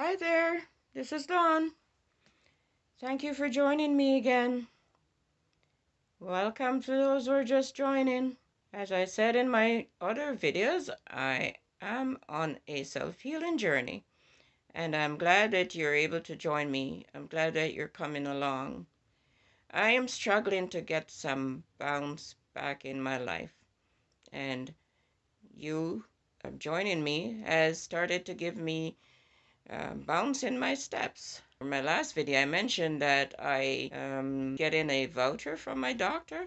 Hi there, this is Dawn. Thank you for joining me again. Welcome to those who are just joining. As I said in my other videos, I am on a self-healing journey, and I'm glad that you're able to join me. I'm glad that you're coming along. I am struggling to get some bounce back in my life, and you joining me has started to give me bounce in my steps. In my last video, I mentioned that I am getting a voucher from my doctor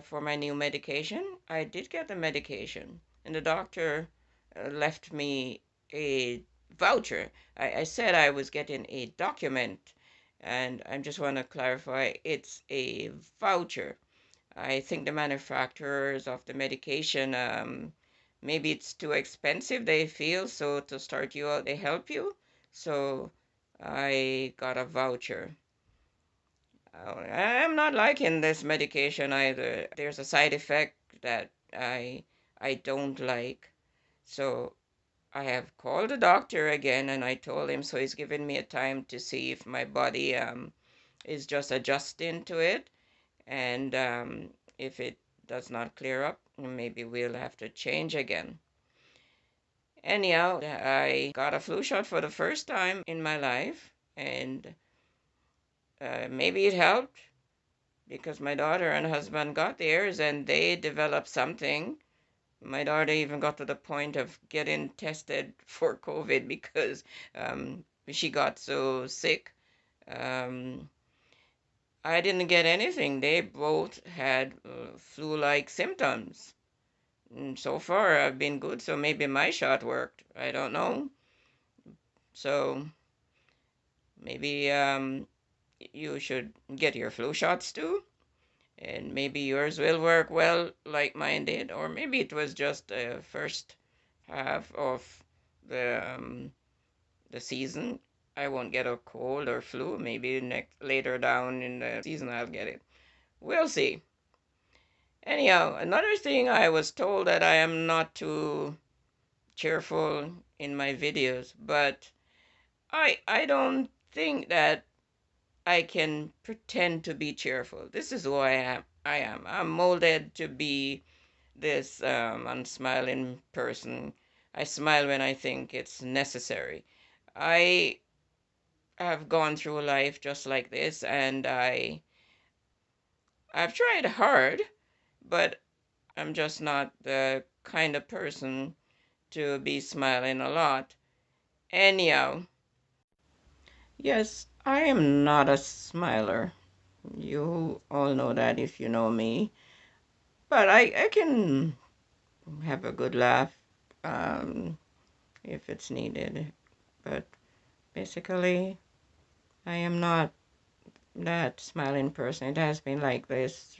for my new medication. I did get the medication, and the doctor left me a voucher. I said I was getting a document, and I just want to clarify it's a voucher. I think the manufacturers of the medication, maybe it's too expensive, they feel, so to start you out, they help you. So I got a voucher. I'm not liking this medication either. There's a side effect that I don't like. So I have called the doctor again and I told him, so he's given me a time to see if my body is just adjusting to it. And if it does not clear up, maybe we'll have to change again. Anyhow, I got a flu shot for the first time in my life, and maybe it helped because my daughter and husband got theirs and they developed something. My daughter even got to the point of getting tested for COVID because she got so sick. Um, I didn't get anything. They both had flu-like symptoms. And so far, I've been good, so maybe my shot worked. I don't know. So maybe you should get your flu shots too, and maybe yours will work well like mine did, or maybe it was just the first half of the season. I won't get a cold or flu. Maybe later down in the season I'll get it. We'll see. Anyhow, another thing I was told that I am not too cheerful in my videos, but I don't think that I can pretend to be cheerful. This is who I am. I'm molded to be this unsmiling person. I smile when I think it's necessary. I have gone through life just like this, and I've tried hard, but I'm just not the kind of person to be smiling a lot. Anyhow, yes, I am not a smiler. You all know that if you know me. But I can have a good laugh if it's needed. But basically, I am not that smiling person. It has been like this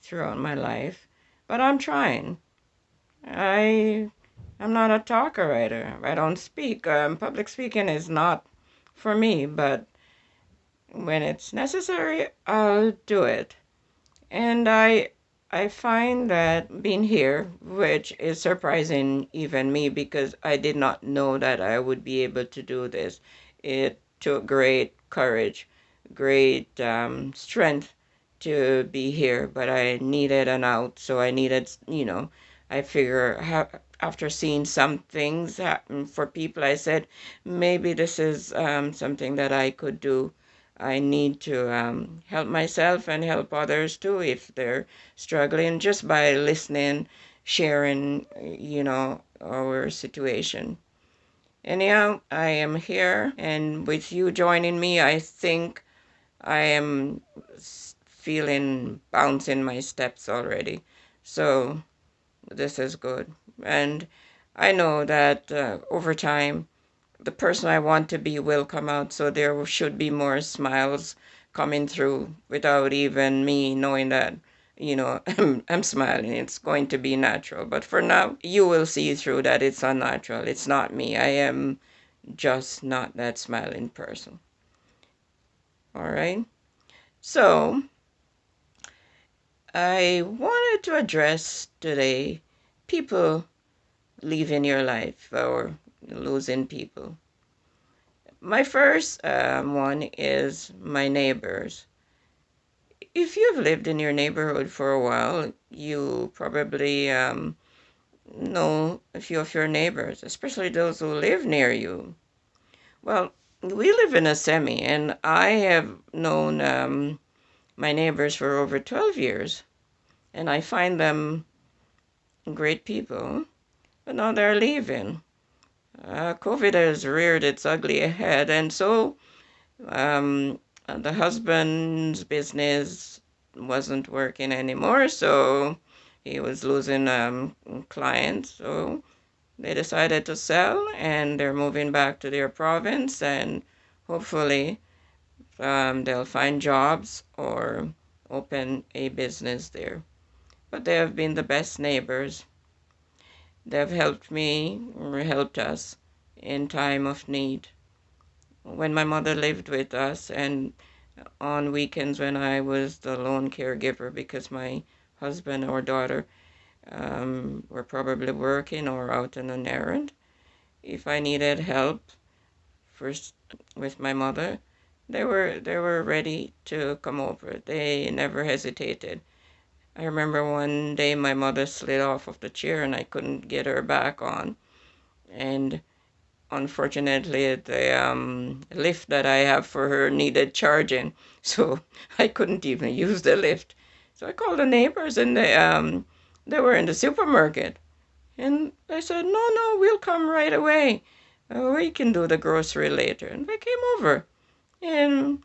throughout my life. But I'm trying. I'm not a talker either. I don't speak. Public speaking is not for me, but when it's necessary, I'll do it. And I find that being here, which is surprising even me because I did not know that I would be able to do this. It took great courage, great strength to be here, but I needed an out, so I needed, I figure after seeing some things happen for people, I said, maybe this is something that I could do. I need to help myself and help others too if they're struggling just by listening, sharing, our situation. Anyhow, I am here, and with you joining me, I think I am feeling bounce in my steps already. So this is good. And I know that over time, the person I want to be will come out, so there should be more smiles coming through without even me knowing that, I'm smiling. It's going to be natural. But for now, you will see through that it's unnatural. It's not me. I am just not that smiling person. All right? So, I wanted to address today people leaving your life or losing people. My first one is my neighbors. If you've lived in your neighborhood for a while, you probably know a few of your neighbors, especially those who live near you. Well, we live in a semi, and I have known my neighbors for over 12 years, and I find them great people, but now they're leaving. COVID has reared its ugly head, and so the husband's business wasn't working anymore, so he was losing clients. So they decided to sell, and they're moving back to their province, and hopefully they'll find jobs or open a business there. But they have been the best neighbors. They've helped me, or helped us in time of need. When my mother lived with us, and on weekends when I was the lone caregiver because my husband or daughter were probably working or out on an errand, if I needed help first with my mother, they were ready to come over. They never hesitated. I remember one day my mother slid off of the chair and I couldn't get her back on. And unfortunately, the lift that I have for her needed charging, so I couldn't even use the lift. So I called the neighbors, and they were in the supermarket, and I said, "No, no, we'll come right away. We can do the grocery later." And they came over, and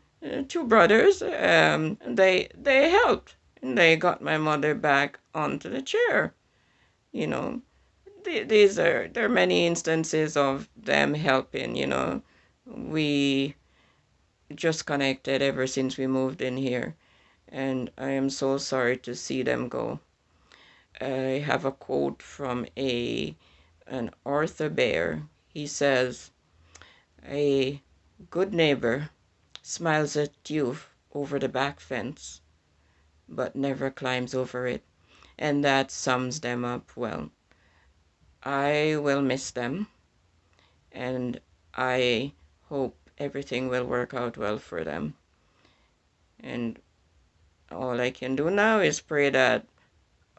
two brothers, they helped, and they got my mother back onto the chair. You know, there are many instances of them helping. We just connected ever since we moved in here, and I am so sorry to see them go. I have a quote from an Arthur Bear. He says, "A good neighbor smiles at you over the back fence, but never climbs over it." And that sums them up well. I will miss them, and I hope everything will work out well for them. And all I can do now is pray that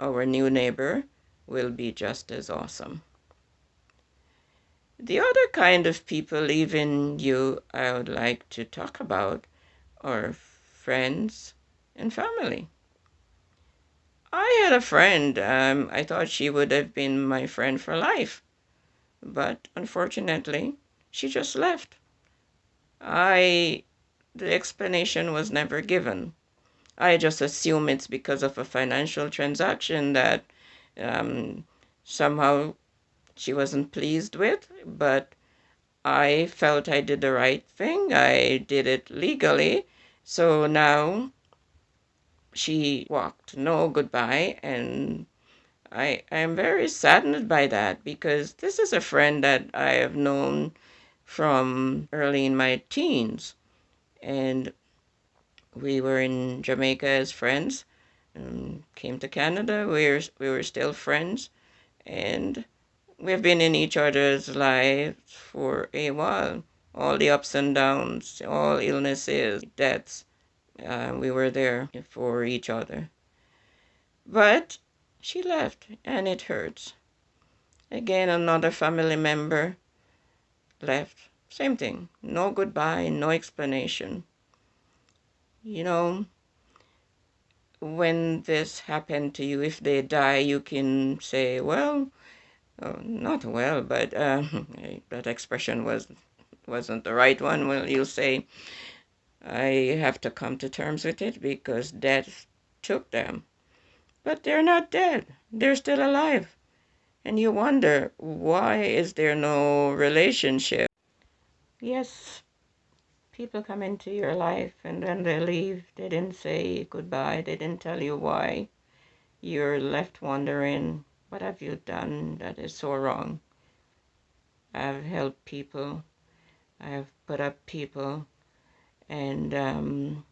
our new neighbor will be just as awesome. The other kind of people leaving you I would like to talk about are friends and family. I had a friend, I thought she would have been my friend for life, but unfortunately, she just left. The explanation was never given. I just assume it's because of a financial transaction that um, somehow she wasn't pleased with, but I felt I did the right thing. I did it legally. So now she walked no goodbye, and I am very saddened by that because this is a friend that I have known from early in my teens, and we were in Jamaica as friends, and came to Canada. We were still friends, and we've been in each other's lives for a while. All the ups and downs, all illnesses, deaths, we were there for each other. But she left, and it hurts. Again, another family member left. Same thing. No goodbye, no explanation. You know, when this happened to you, if they die, you can say, well, not well, but that expression wasn't the right one. Well, you'll say, I have to come to terms with it because death took them. But they're not dead. They're still alive. And you wonder, why is there no relationship? Yes, people come into your life and then they leave. They didn't say goodbye. They didn't tell you why. You're left wondering, what have you done that is so wrong? I've helped people. I've put up people. And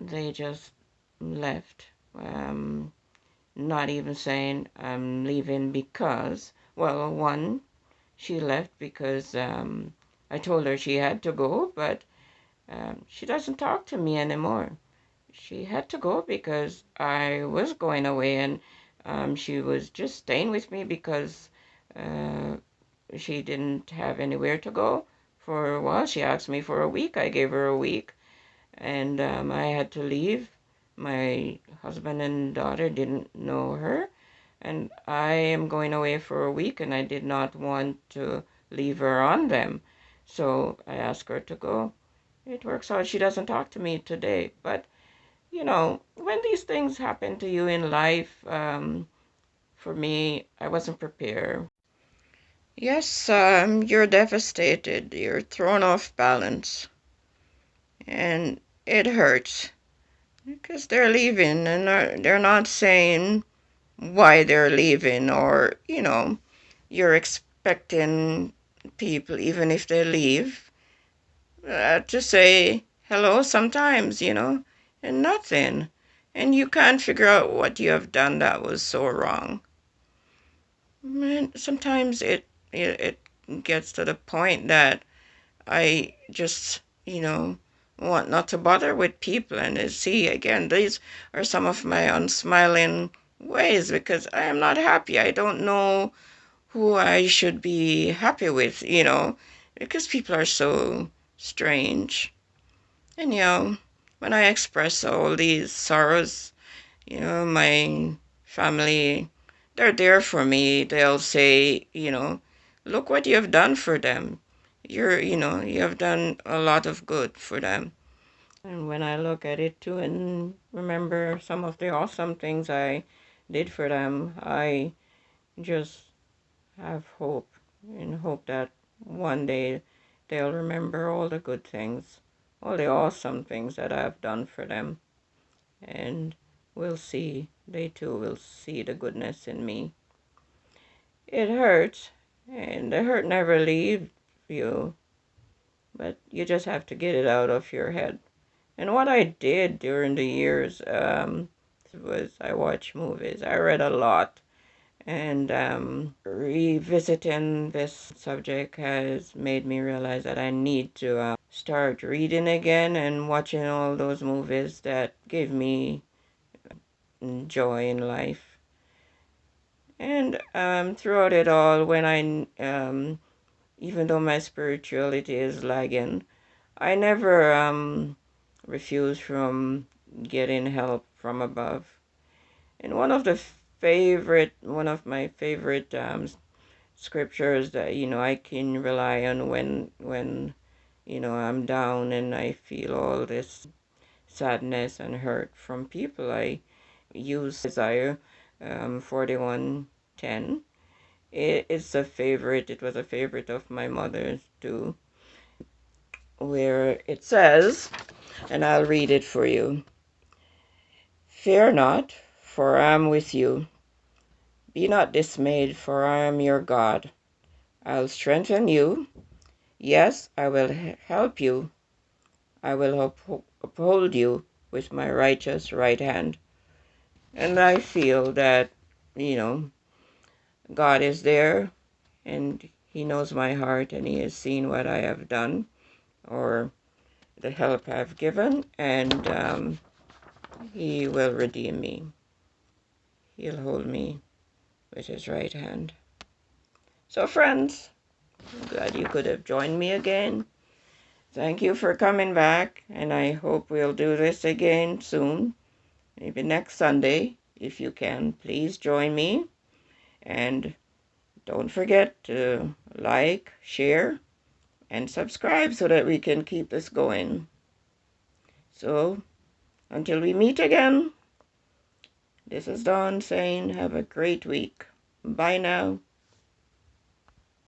they just left. Not even saying I'm leaving because, well, one, she left because I told her she had to go, but she doesn't talk to me anymore. She had to go because I was going away, and she was just staying with me because uh, she didn't have anywhere to go for a while. She asked me for a week. I gave her a week, and I had to leave. My husband and daughter didn't know her, and I am going away for a week, and I did not want to leave her on them. So I asked her to go. It works out. She doesn't talk to me today, but when these things happen to you in life, for me, I wasn't prepared. Yes, you're devastated. You're thrown off balance, and it hurts because they're leaving, and they're not saying why they're leaving, or you're expecting people, even if they leave, to say hello sometimes, and nothing. And you can't figure out what you have done that was so wrong. Man, sometimes it gets to the point that I just, want not to bother with people. And see, again, these are some of my unsmiling ways because I am not happy. I don't know who I should be happy with, because people are so strange. And, when I express all these sorrows, my family, they're there for me. They'll say, look what you have done for them. You have done a lot of good for them. And when I look at it too and remember some of the awesome things I did for them, I just have hope and hope that one day they'll remember all the good things, all the awesome things that I've done for them. And they too will see the goodness in me. It hurts, and the hurt never leaves you, but you just have to get it out of your head. And what I did during the years was I watched movies. I read a lot, and revisiting this subject has made me realize that I need to start reading again and watching all those movies that gave me joy in life. And throughout it all, when even though my spirituality is lagging, I never refuse from getting help from above. And one of my favorite scriptures that I can rely on when I'm down and I feel all this sadness and hurt from people. I use Isaiah 41:10. It was a favorite of my mother's too, where it says, and I'll read it for you. Fear not, for I am with you. Be not dismayed, for I am your God. I'll strengthen you. Yes, I will help you. I will uphold you with my righteous right hand. And I feel that, you know, God is there and He knows my heart and He has seen what I have done or the help I've given, and He will redeem me. He'll hold me with His right hand. So, friends, I'm glad you could have joined me again. Thank you for coming back, and I hope we'll do this again soon. Maybe next Sunday, if you can. Please join me. And don't forget to like, share, and subscribe so that we can keep this going. So, until we meet again, this is Dawn saying have a great week. Bye now.